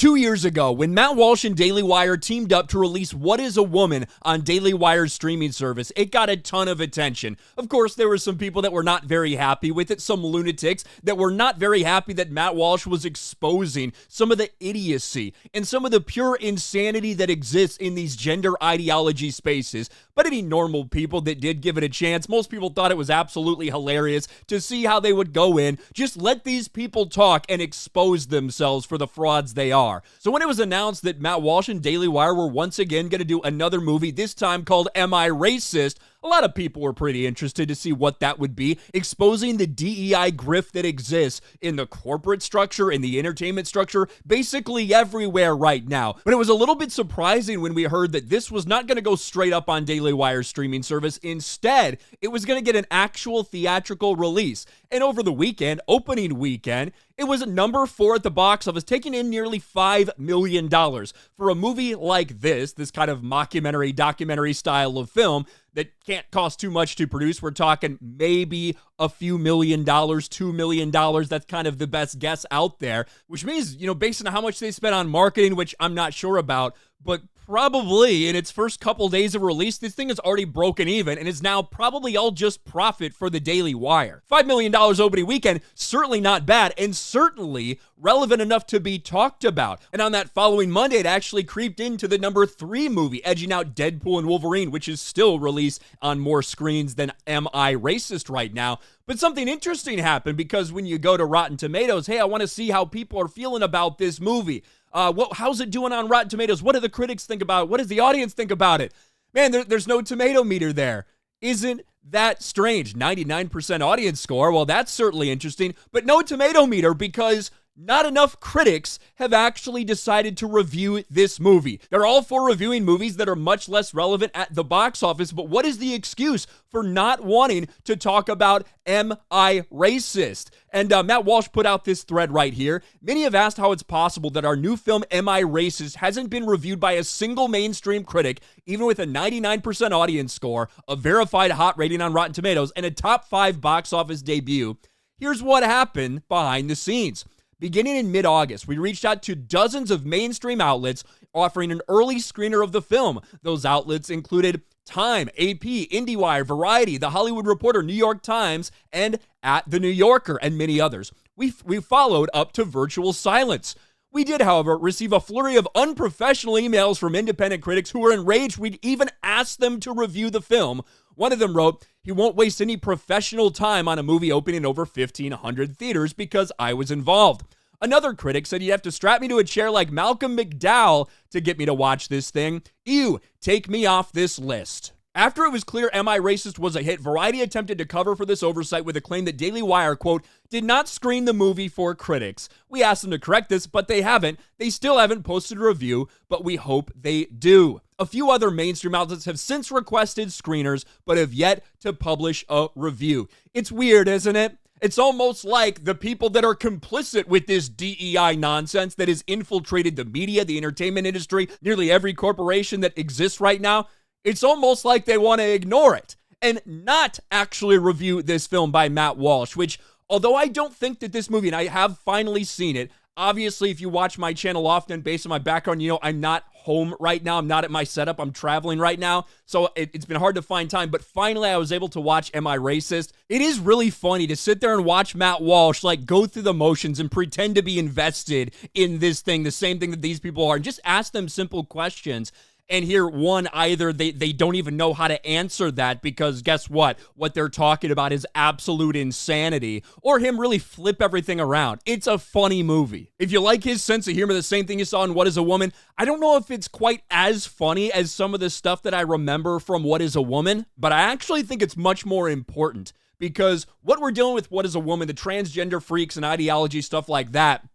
2 years ago, when Matt Walsh and Daily Wire teamed up to release What is a Woman on Daily Wire's streaming service, it got a ton of attention. Of course, there were some people that were not very happy with it, some lunatics that were not very happy that Matt Walsh was exposing some of the idiocy and some of the pure insanity that exists in these gender ideology spaces. But any normal people that did give it a chance, most people thought it was absolutely hilarious to see how they would go in, just let these people talk and expose themselves for the frauds they are. So when it was announced that Matt Walsh and Daily Wire were once again going to do another movie, this time called Am I Racist?, a lot of people were pretty interested to see what that would be, exposing the DEI grift that exists in the corporate structure, in the entertainment structure, basically everywhere right now. But it was a little bit surprising when we heard that this was not going to go straight up on Daily Wire's streaming service. Instead, it was going to get an actual theatrical release. And over the weekend, opening weekend, it was number 4 at the box office, taking in nearly $5 million. For a movie like this kind of mockumentary, documentary style of film that can't cost too much to produce, we're talking maybe a few $1 million, $2 million. That's kind of the best guess out there, which means, based on how much they spent on marketing, which I'm not sure about, but probably in its first couple days of release, this thing is already broken even and is now probably all just profit for the Daily Wire. $5 million opening weekend, certainly not bad, and certainly relevant enough to be talked about. And on that following Monday, it actually creeped into the number 3 movie, edging out Deadpool and Wolverine, which is still released on more screens than Am I Racist right now. But something interesting happened, because when you go to Rotten Tomatoes, hey, I want to see how people are feeling about this movie. How's it doing on Rotten Tomatoes? What do the critics think about it? What does the audience think about it? Man, there's no tomato meter there. Isn't that strange? 99% audience score. Well, that's certainly interesting, but no tomato meter because not enough critics have actually decided to review this movie. They're all for reviewing movies that are much less relevant at the box office, but what is the excuse for not wanting to talk about Am I Racist? And Matt Walsh put out this thread right here. Many have asked how it's possible that our new film Am I Racist hasn't been reviewed by a single mainstream critic, even with a 99% audience score, a verified hot rating on Rotten Tomatoes, and a top 5 box office debut. Here's what happened behind the scenes. Beginning in mid-August, we reached out to dozens of mainstream outlets offering an early screener of the film. Those outlets included Time, AP, IndieWire, Variety, The Hollywood Reporter, New York Times, and At The New Yorker, and many others. We followed up to virtual silence. We did, however, receive a flurry of unprofessional emails from independent critics who were enraged we'd even asked them to review the film. One of them wrote, "He won't waste any professional time on a movie opening in over 1,500 theaters because I was involved." Another critic said, "You'd have to strap me to a chair like Malcolm McDowell to get me to watch this thing. Ew, take me off this list." After it was clear Am I Racist was a hit, Variety attempted to cover for this oversight with a claim that Daily Wire, quote, did not screen the movie for critics. We asked them to correct this, but they haven't. They still haven't posted a review, but we hope they do. A few other mainstream outlets have since requested screeners, but have yet to publish a review. It's weird, isn't it? It's almost like the people that are complicit with this DEI nonsense that has infiltrated the media, the entertainment industry, nearly every corporation that exists right now, it's almost like they want to ignore it and not actually review this film by Matt Walsh, which, although I don't think that this movie, and I have finally seen it, obviously, if you watch my channel often, based on my background, I'm not home right now. I'm not at my setup. I'm traveling right now. So it's been hard to find time. But finally, I was able to watch Am I Racist? It is really funny to sit there and watch Matt Walsh go through the motions and pretend to be invested in this thing, the same thing that these people are, and just ask them simple questions. And here, one, either they don't even know how to answer that because guess what? What they're talking about is absolute insanity, or him really flip everything around. It's a funny movie. If you like his sense of humor, the same thing you saw in What is a Woman, I don't know if it's quite as funny as some of the stuff that I remember from What is a Woman, but I actually think it's much more important because what we're dealing with What is a Woman, the transgender freaks and ideology, stuff like that,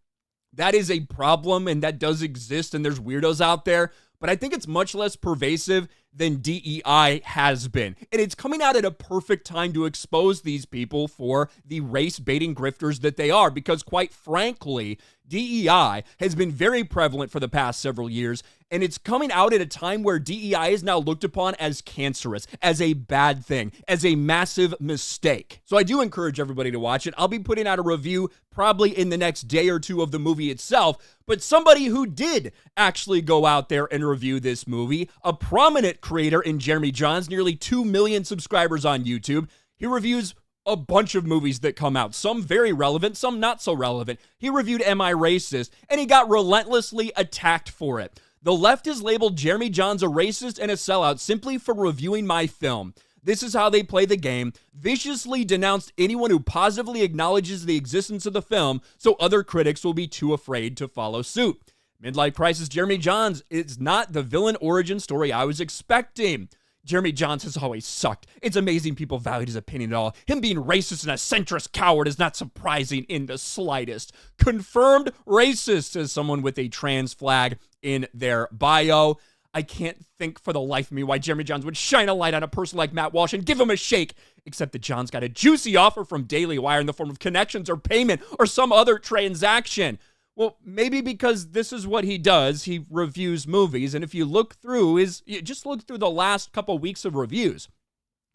that is a problem and that does exist and there's weirdos out there. But I think it's much less pervasive than DEI has been. And it's coming out at a perfect time to expose these people for the race-baiting grifters that they are. Because quite frankly, DEI has been very prevalent for the past several years, and it's coming out at a time where DEI is now looked upon as cancerous, as a bad thing, as a massive mistake. So I do encourage everybody to watch it. I'll be putting out a review probably in the next day or two of the movie itself, but somebody who did actually go out there and review this movie, a prominent creator in Jeremy Jahns, nearly 2 million subscribers on YouTube, he reviews a bunch of movies that come out, some very relevant, some not so relevant. He reviewed Am I Racist, and he got relentlessly attacked for it. The left has labeled Jeremy Jahns a racist and a sellout simply for reviewing my film. This is how they play the game, viciously denounced anyone who positively acknowledges the existence of the film, so other critics will be too afraid to follow suit. Midlife Crisis Jeremy Jahns is not the villain origin story I was expecting. Jeremy Jahns has always sucked. It's amazing people valued his opinion at all. Him being racist and a centrist coward is not surprising in the slightest. Confirmed racist, says someone with a trans flag in their bio. I can't think for the life of me why Jeremy Jahns would shine a light on a person like Matt Walsh and give him a shake, except that Jahns got a juicy offer from Daily Wire in the form of connections or payment or some other transaction. Well, maybe because this is what he does. He reviews movies, and if you look through just look through the last couple weeks of reviews.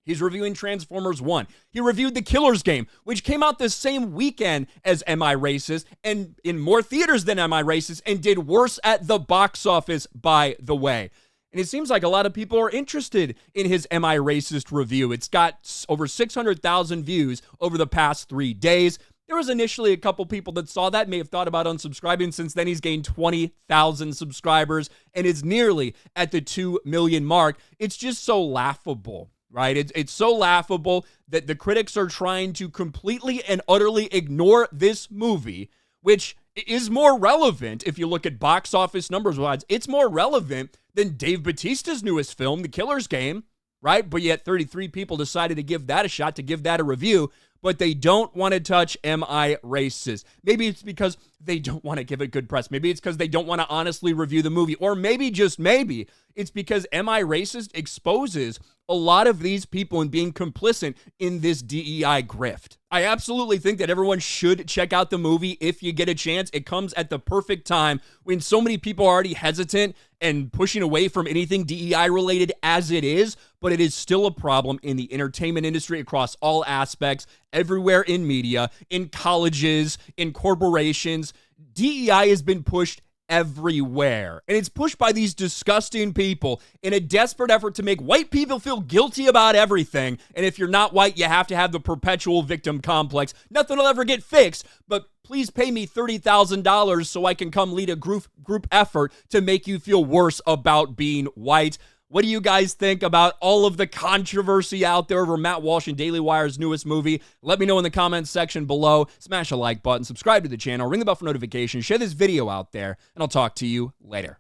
He's reviewing Transformers 1. He reviewed The Killer's Game, which came out the same weekend as Am I Racist, and in more theaters than Am I Racist, and did worse at the box office, by the way. And it seems like a lot of people are interested in his Am I Racist review. It's got over 600,000 views over the past 3 days. There was initially a couple people that saw that, may have thought about unsubscribing. Since then, he's gained 20,000 subscribers and is nearly at the 2 million mark. It's just so laughable, right? It's so laughable that the critics are trying to completely and utterly ignore this movie, which is more relevant if you look at box office numbers wise. It's more relevant than Dave Bautista's newest film, The Killer's Game, right? But yet 33 people decided to give that a shot, to give that a review, but they don't want to touch Am I Racist? Maybe it's because they don't want to give it good press. Maybe it's because they don't want to honestly review the movie. Or maybe, just maybe, it's because Am I Racist exposes a lot of these people in being complicit in this DEI grift. I absolutely think that everyone should check out the movie if you get a chance. It comes at the perfect time when so many people are already hesitant and pushing away from anything DEI related as it is, but it is still a problem in the entertainment industry across all aspects, everywhere in media, in colleges, in corporations. DEI has been pushed everywhere. And it's pushed by these disgusting people in a desperate effort to make white people feel guilty about everything. And if you're not white, you have to have the perpetual victim complex. Nothing will ever get fixed, but please pay me $30,000 so I can come lead a group effort to make you feel worse about being white. What do you guys think about all of the controversy out there over Matt Walsh and Daily Wire's newest movie? Let me know in the comments section below. Smash a like button, subscribe to the channel, ring the bell for notifications, share this video out there, and I'll talk to you later.